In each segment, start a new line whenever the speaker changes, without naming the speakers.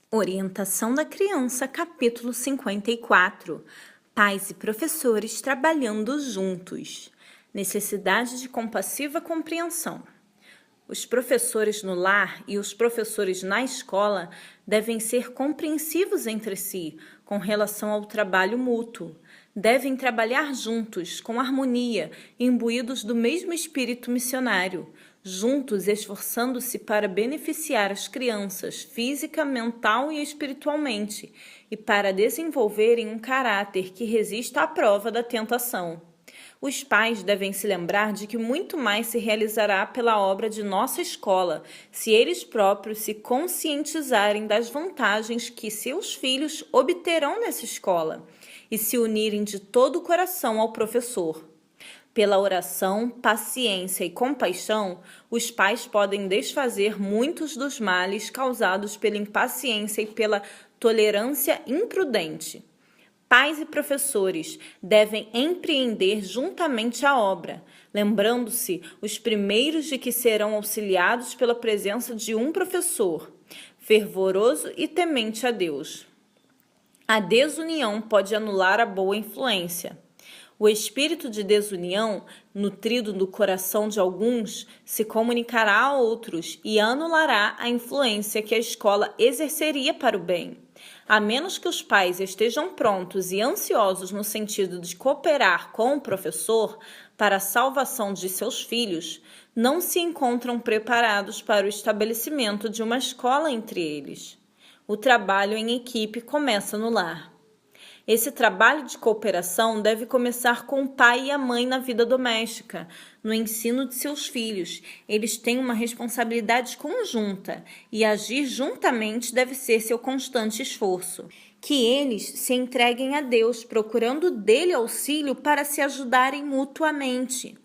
Orientação da Criança, capítulo 54. Pais e professores trabalhando juntos. Necessidade de compassiva compreensão. Os professores no lar e os professores na escola devem ser compreensivos entre si com relação ao trabalho mútuo. Devem trabalhar juntos, com harmonia, imbuídos do mesmo espírito missionário, juntos esforçando-se para beneficiar as crianças física, mental e espiritualmente, e para desenvolverem um caráter que resista à prova da tentação. Os pais devem se lembrar de que muito mais se realizará pela obra de nossa escola, se eles próprios se conscientizarem das vantagens que seus filhos obterão nessa escola e se unirem de todo o coração ao professor. Pela oração, paciência e compaixão, os pais podem desfazer muitos dos males causados pela impaciência e pela tolerância imprudente. Pais e professores devem empreender juntamente a obra, lembrando-se os primeiros de que serão auxiliados pela presença de um professor, fervoroso e temente a Deus. A desunião pode anular a boa influência. O espírito de desunião, nutrido no coração de alguns, se comunicará a outros e anulará a influência que a escola exerceria para o bem. A menos que os pais estejam prontos e ansiosos no sentido de cooperar com o professor para a salvação de seus filhos, não se encontram preparados para o estabelecimento de uma escola entre eles. O trabalho em equipe começa no lar. Esse trabalho de cooperação deve começar com o pai e a mãe na vida doméstica, no ensino de seus filhos. Eles têm uma responsabilidade conjunta e agir juntamente deve ser seu constante esforço. Que eles se entreguem a Deus, procurando dele auxílio para se ajudarem mutuamente.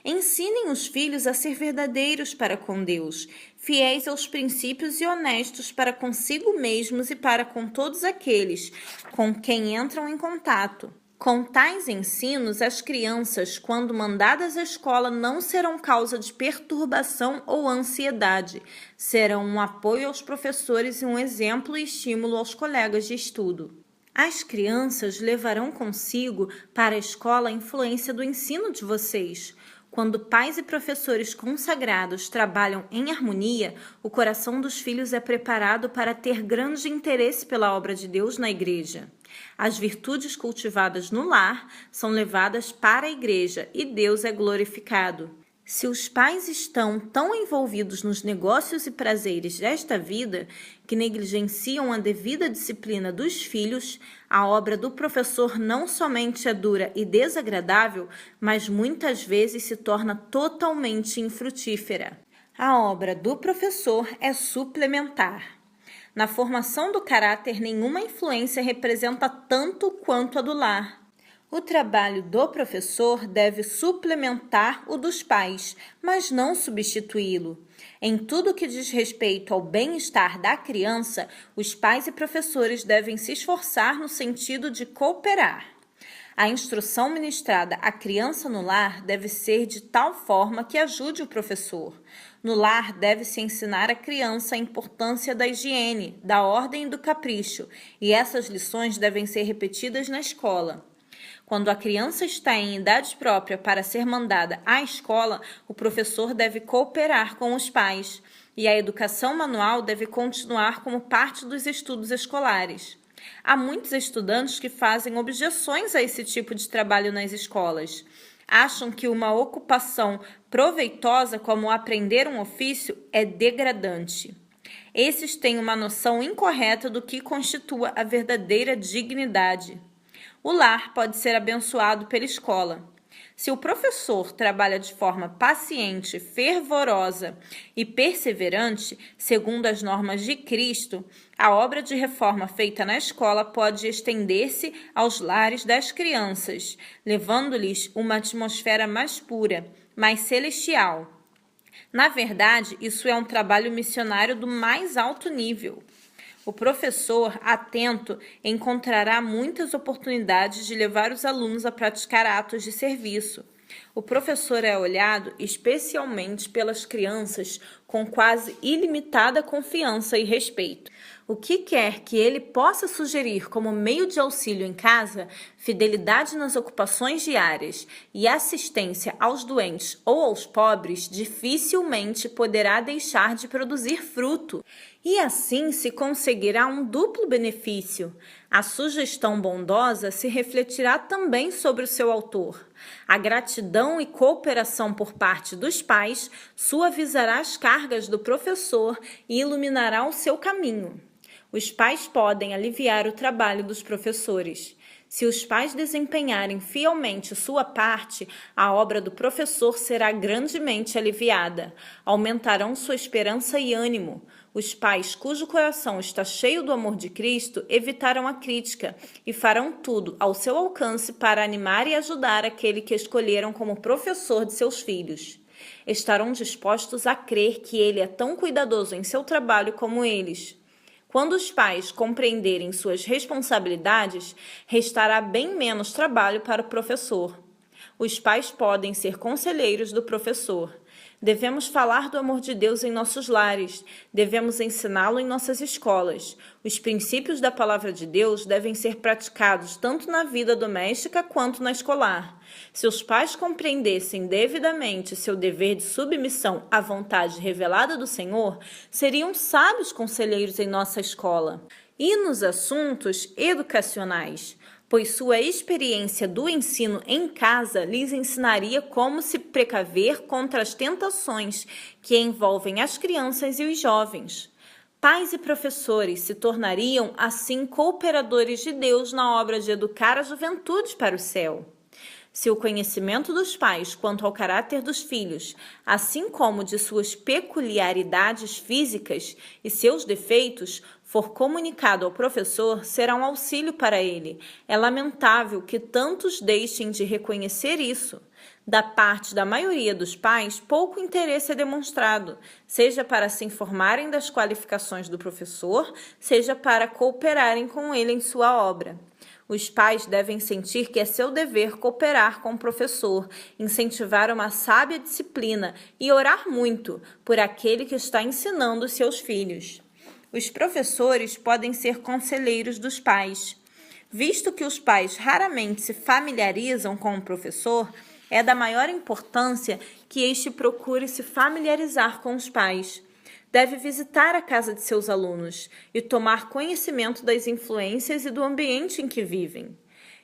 Ensinem os filhos a ser verdadeiros para com Deus, fiéis aos princípios e honestos para consigo mesmos e para com todos aqueles com quem entram em contato. Com tais ensinos, as crianças, quando mandadas à escola, não serão causa de perturbação ou ansiedade. Serão um apoio aos professores e um exemplo e estímulo aos colegas de estudo. As crianças levarão consigo para a escola a influência do ensino de vocês. Quando pais e professores consagrados trabalham em harmonia, o coração dos filhos é preparado para ter grande interesse pela obra de Deus na igreja. As virtudes cultivadas no lar são levadas para a igreja e Deus é glorificado. Se os pais estão tão envolvidos nos negócios e prazeres desta vida que negligenciam a devida disciplina dos filhos, a obra do professor não somente é dura e desagradável, mas muitas vezes se torna totalmente infrutífera. A obra do professor é suplementar. Na formação do caráter, nenhuma influência representa tanto quanto a do lar. O trabalho do professor deve suplementar o dos pais, mas não substituí-lo. Em tudo que diz respeito ao bem-estar da criança, os pais e professores devem se esforçar no sentido de cooperar. A instrução ministrada à criança no lar deve ser de tal forma que ajude o professor. No lar, deve-se ensinar à criança a importância da higiene, da ordem e do capricho, e essas lições devem ser repetidas na escola. Quando a criança está em idade própria para ser mandada à escola, o professor deve cooperar com os pais, e a educação manual deve continuar como parte dos estudos escolares. Há muitos estudantes que fazem objeções a esse tipo de trabalho nas escolas. Acham que uma ocupação proveitosa, como aprender um ofício, é degradante. Esses têm uma noção incorreta do que constitua a verdadeira dignidade. O lar pode ser abençoado pela escola. Se o professor trabalha de forma paciente, fervorosa e perseverante, segundo as normas de Cristo, a obra de reforma feita na escola pode estender-se aos lares das crianças, levando-lhes uma atmosfera mais pura, mais celestial. Na verdade, isso é um trabalho missionário do mais alto nível. O professor, atento, encontrará muitas oportunidades de levar os alunos a praticar atos de serviço. O professor é olhado especialmente pelas crianças com quase ilimitada confiança e respeito. O que quer que ele possa sugerir como meio de auxílio em casa, fidelidade nas ocupações diárias e assistência aos doentes ou aos pobres, dificilmente poderá deixar de produzir fruto. E assim se conseguirá um duplo benefício. A sugestão bondosa se refletirá também sobre o seu autor. A gratidão e cooperação por parte dos pais suavizará as cargas do professor e iluminará o seu caminho. Os pais podem aliviar o trabalho dos professores. Se os pais desempenharem fielmente sua parte, a obra do professor será grandemente aliviada. Aumentarão sua esperança e ânimo. Os pais cujo coração está cheio do amor de Cristo evitarão a crítica e farão tudo ao seu alcance para animar e ajudar aquele que escolheram como professor de seus filhos. Estarão dispostos a crer que ele é tão cuidadoso em seu trabalho como eles. Quando os pais compreenderem suas responsabilidades, restará bem menos trabalho para o professor. Os pais podem ser conselheiros do professor. Devemos falar do amor de Deus em nossos lares, devemos ensiná-lo em nossas escolas. Os princípios da palavra de Deus devem ser praticados tanto na vida doméstica quanto na escolar. Se os pais compreendessem devidamente seu dever de submissão à vontade revelada do Senhor, seriam sábios conselheiros em nossa escola. E nos assuntos educacionais, pois sua experiência do ensino em casa lhes ensinaria como se precaver contra as tentações que envolvem as crianças e os jovens. Pais e professores se tornariam, assim, cooperadores de Deus na obra de educar a juventude para o céu. Se o conhecimento dos pais quanto ao caráter dos filhos, assim como de suas peculiaridades físicas e seus defeitos, for comunicado ao professor, será um auxílio para ele. É lamentável que tantos deixem de reconhecer isso. Da parte da maioria dos pais, pouco interesse é demonstrado, seja para se informarem das qualificações do professor, seja para cooperarem com ele em sua obra. Os pais devem sentir que é seu dever cooperar com o professor, incentivar uma sábia disciplina e orar muito por aquele que está ensinando seus filhos. Os professores podem ser conselheiros dos pais. Visto que os pais raramente se familiarizam com o professor, é da maior importância que este procure se familiarizar com os pais. Deve visitar a casa de seus alunos e tomar conhecimento das influências e do ambiente em que vivem.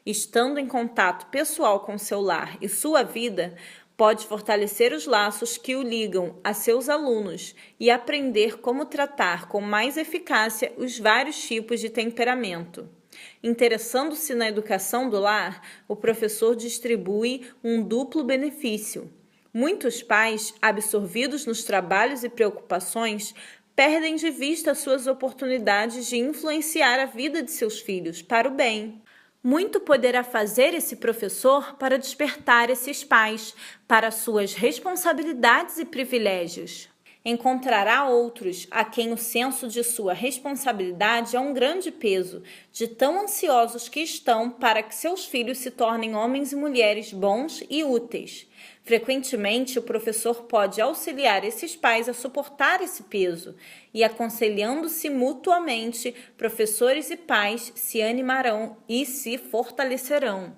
Estando em contato pessoal com seu lar e sua vida, pode fortalecer os laços que o ligam a seus alunos e aprender como tratar com mais eficácia os vários tipos de temperamento. Interessando-se na educação do lar, o professor distribui um duplo benefício. Muitos pais, absorvidos nos trabalhos e preocupações, perdem de vista suas oportunidades de influenciar a vida de seus filhos para o bem. Muito poderá fazer esse professor para despertar esses pais para suas responsabilidades e privilégios. Encontrará outros a quem o senso de sua responsabilidade é um grande peso, de tão ansiosos que estão para que seus filhos se tornem homens e mulheres bons e úteis. Frequentemente, o professor pode auxiliar esses pais a suportar esse peso e, aconselhando-se mutuamente, professores e pais se animarão e se fortalecerão.